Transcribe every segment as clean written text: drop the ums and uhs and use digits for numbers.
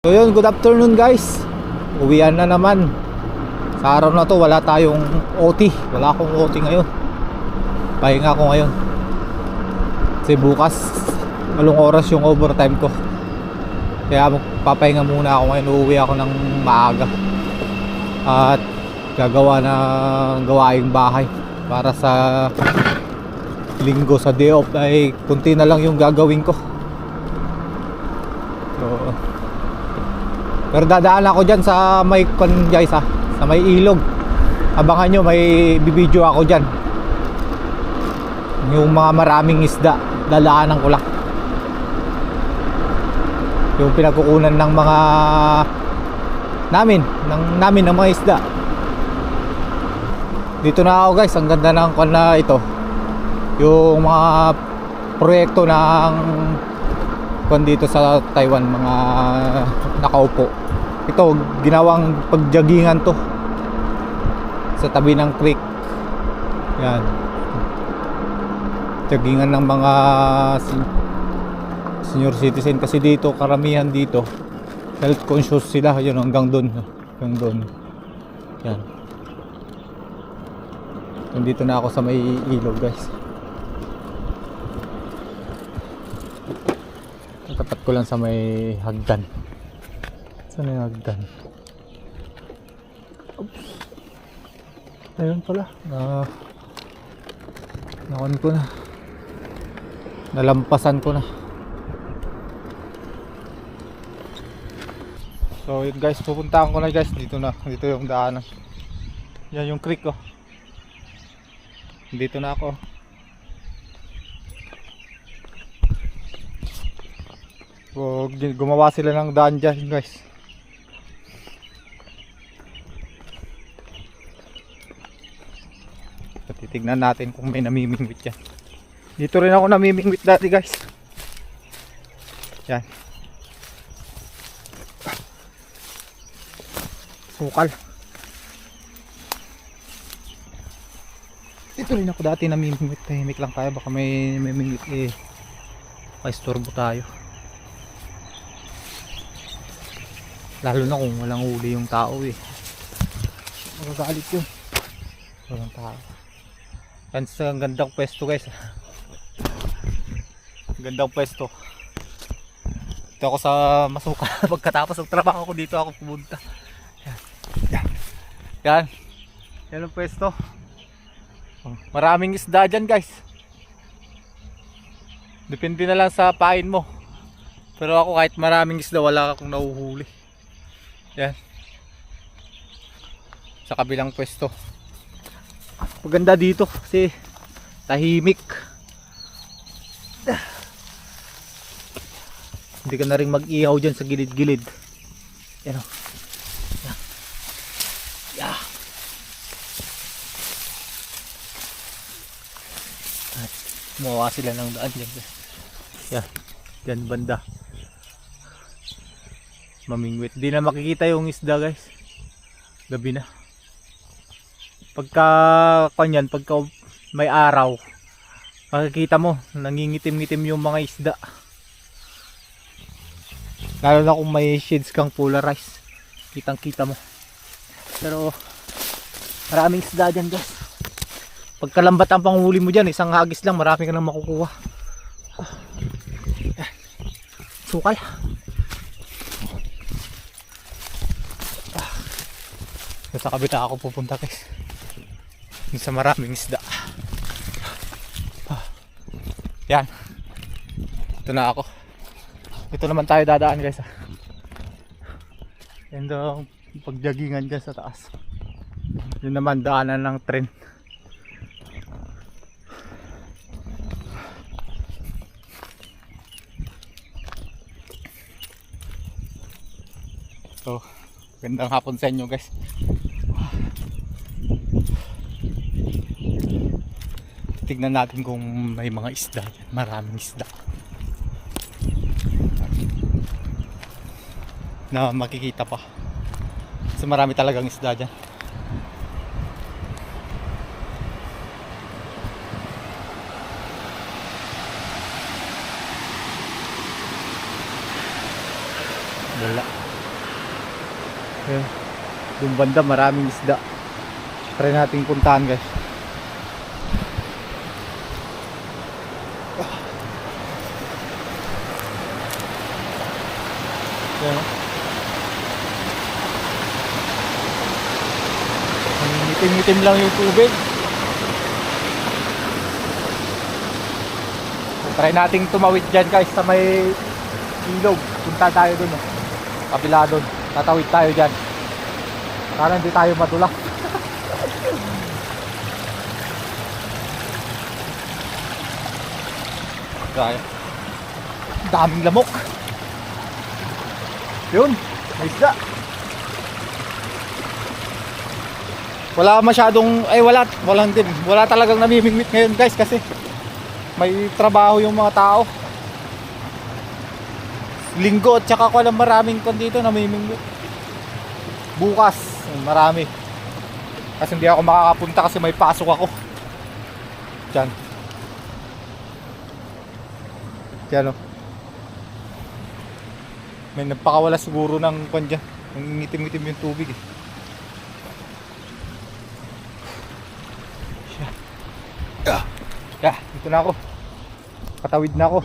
So yun, good afternoon guys. Uwian na naman. Sa araw na to wala tayong OT. Wala akong OT ngayon. Pahinga ako ngayon. Kasi bukas malong oras yung overtime ko. Kaya magpapahinga muna ako ngayon. Uuwi ako ng maaga. At gagawa ng gawaing bahay para sa linggo, sa day off ay kunti na lang yung gagawin ko. So pero dadaan ako dyan sa may guys sa may ilog. Abangan nyo, may bibidyo ako dyan. Yung mga maraming isda, dadaanan ko lang. Yung pinagkukunan ng mga namin ng mga isda. Dito na ako guys, ang ganda ng na ito. Yung mga proyekto ng dito sa Taiwan, mga nakaupo. Ito, ginawang pagjogingan to sa tabi ng creek. Yan. Jogingan ng mga senior citizen kasi dito, karamihan dito health conscious sila. Yun, hanggang doon. Yan. Nandito na ako sa may ilog guys. Tapat ko lang sa may hagdan. Saan yung hagdan? Oops. Ayun pala. Nakon ko na. Nalampasan ko na. So yun guys, pupuntahan ko na guys. Dito yung daanan. Yan yung creek oh. Dito na ako. So, gumawa sila ng daan dyan guys. So, titignan natin kung may namimingwit yan. Dito rin ako namimingwit dati guys. Yan. Sukal. Dito rin ako dati namimingwit. Tahimik lang tayo, baka may mingwit paistorbo tayo. Lalo na kung walang huli yung tao magagalit yun. Walang tao. Yan sa gandang pwesto guys. Gandang pwesto. Dito ako sa Masuka. Pagkatapos ng trabaho ko dito ako pumunta. Yan ang pwesto. Maraming isda dyan guys. Depende na lang sa pain mo. Pero ako kahit maraming isda wala akong nahuhuli. Yan. Sa kabilang pwesto. Maganda dito kasi tahimik. Hindi ka na rin mag-ihaw dyan sa gilid-gilid. Yan o. Yeah. Gumawa sila ng daan dyan. Yan. Yan banda. Mamingwit. Di na makikita yung isda guys. Gabi na. Pagka may araw, makikita mo nangingitim-ngitim yung mga isda. Lalo na kung may shades kang polarized, kitang kita mo. Pero maraming isda dyan guys. Pagkalambat ang panghuli mo dyan, isang hagis lang marami ka nang makukuha. Sukal. Sa kabila ako pupunta guys. Sa maraming isda. Yan. Ito na ako. Ito naman tayo dadaan guys. Yan daw pagjogingan dyan sa taas. Yun naman daanan ng tren. So gandang hapon sa inyo guys. Tignan natin kung may mga isda. Maraming isda na makikita pa. Kasi marami talagang isda dyan. Wala. Ayan. Doon banda maraming isda. Try nating puntahan guys. Ayan. Itim-itim lang yung tubig. Try nating tumawid dyan guys sa may ilog. Punta tayo dun kabila dun. Tatawid tayo dyan para hindi tayo matulak. Kaya daming lamok. Yun, may isda. Wala masyadong, wala talagang namimingwit ngayon guys kasi may trabaho yung mga tao. Linggo at saka ko alam maraming kon dito namimingwit. Bukas, marami. Kasi hindi ako makakapunta kasi may pasok ako. Diyan. Diyan o. May nagpakawala siguro ng kon dyan. Nangingitim-itim yung tubig eh. Dito na ako. Patawid na ako.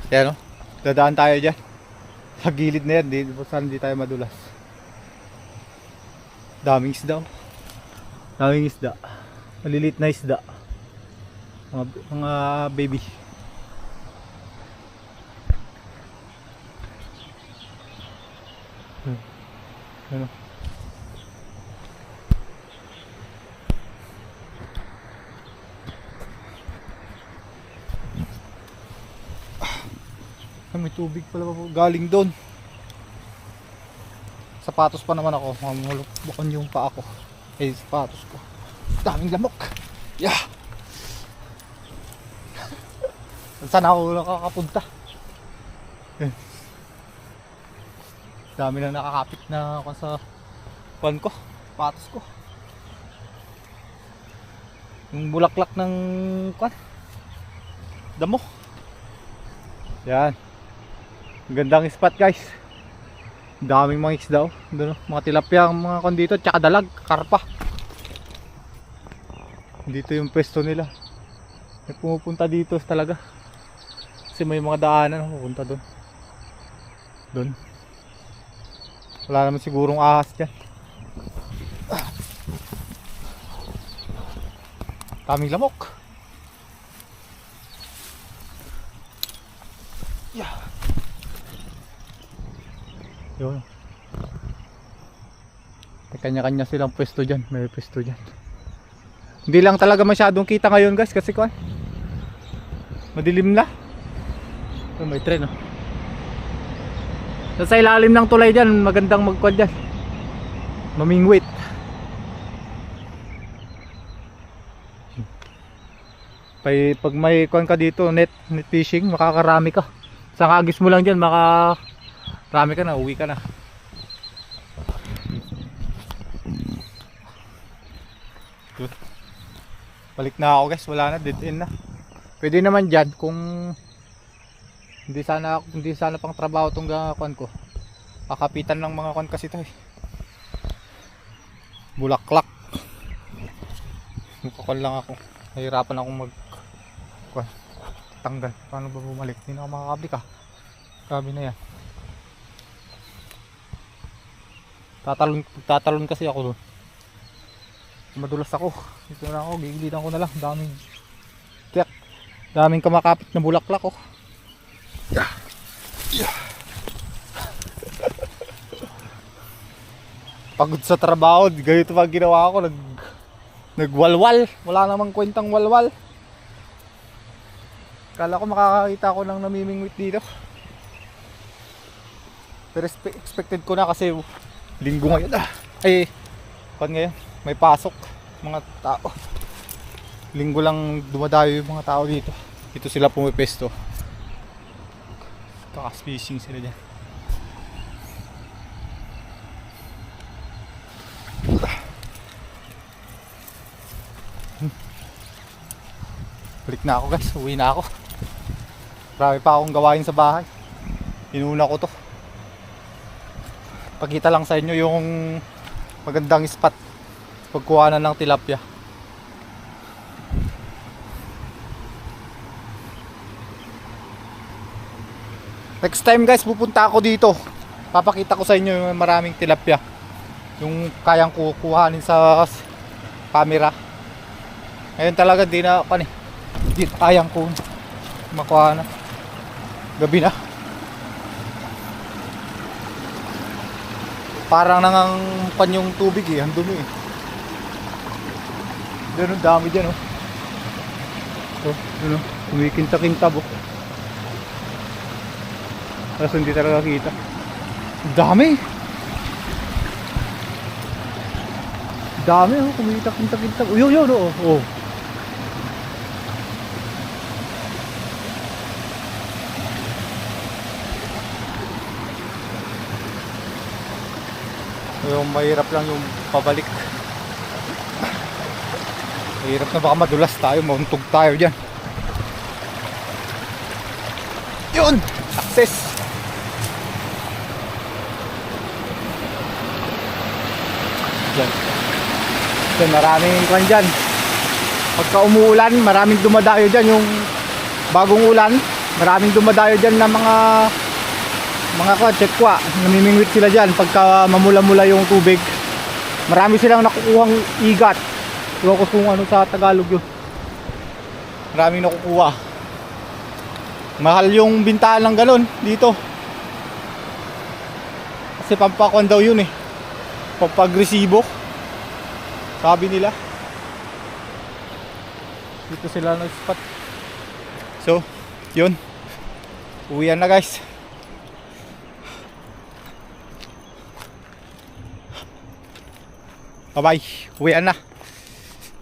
Yan o. Dadaan tayo dyan. Sa gilid na yan. Saan hindi tayo madulas. Daming isda. Daming isda. Malilit na isda. Mga baby. Ano? May tubig pala galing doon. Sapatos pa naman ako. Mamulok-bukon yung paa ko. Sapatos ko. Daming lamok. Yeah. Saan ako nakakapunta? Dami na nakakapit na ako sa pan ko, patos ko. Yung bulaklak ng kwan, damo. Yan. Gandang spot guys. Daming mga isda oh. Doon, mga tilapia, mga kwan dito, tsaka dalag, karpa. Dito yung pwesto nila. May pumupunta dito talaga. Kasi may mga daanan pupunta doon. Doon. Wala naman sigurong ahas dyan. Daming lamok. Yeah. Yun. May kanya-kanya silang pwesto dyan. May pwesto dyan. Hindi lang talaga masyadong kita ngayon guys. Kasi kwan, madilim na. May tren oh. Sa ilalim ng tulay dyan, magandang magkwan dyan, mamingwit. Pag may kwan ka dito, net fishing, makakarami ka. Sa kagis mo lang dyan, makarami ka na, uwi ka na. Balik na ako guys, wala na, dead end na. Pwede naman dyan kung hindi sana pang trabaho tong kwan ko. Kakapitan ng mga kwan kasi ito eh. Bulaklak. Mukakon lang ako. Nahirapan akong kwan, tanggal. Paano ba bumalik? Hindi na ako makakabli ka. Grabe na yan. Tatalon kasi ako doon. Madulas ako. Dito na ako, gigilitan ko na lang. Daming kamakapit na bulaklak oh. Pagod sa trabaho, ganito pag ginawa ko, nagwalwal. Wala namang kwentang walwal. Kala ko makakakita ako ng namimingwit dito. Pero expected ko na kasi linggo ngayon ay kwan ngayon, may pasok mga tao. Linggo lang dumadayo yung mga tao dito. Dito sila pumipesto. Kaka-fishing sila dyan. Balik na ako guys, uwi na ako. Marami pa akong gawain sa bahay. Inuna ko to. Pakita lang sa inyo yung magandang spot pagkuhanan ng tilapia. Next time guys, pupunta ako dito. Papakita ko sa inyo yung maraming tilapia. Yung kayang kukuhanin sa camera. Ngayon talaga di na di kayang ko makuha na. Gabi na. Parang nangangpan yung tubig eh, ang dumi eh. Diyan ang dami dyan oh. So, yun oh, kumikinta-kintab oh. Tapos hindi talaga kita. Dami! Dami oh, kumikinta-kintab. Yun yun oh. Oh. Yung mahirap lang yung pabalik. Mahirap na baka madulas tayo, mauntog tayo dyan. Yun! Success! Dyan. Dyan, maraming kwan dyan. Pagka umuulan, maraming dumadayo dyan. Yung bagong ulan, maraming dumadayo dyan na mga tsekwa, namimingwit sila dyan pagka mamula-mula yung tubig. Marami silang nakukuhang igat. Iwan ko kung ano sa Tagalog yun. Maraming nakukuha. Mahal yung bintahan ng galon dito. Kasi pampakwan daw yun eh. Pampagresibo, sabi nila. Dito sila nag-spot. So, yun. Uwian na guys. Bye bye, uwian na.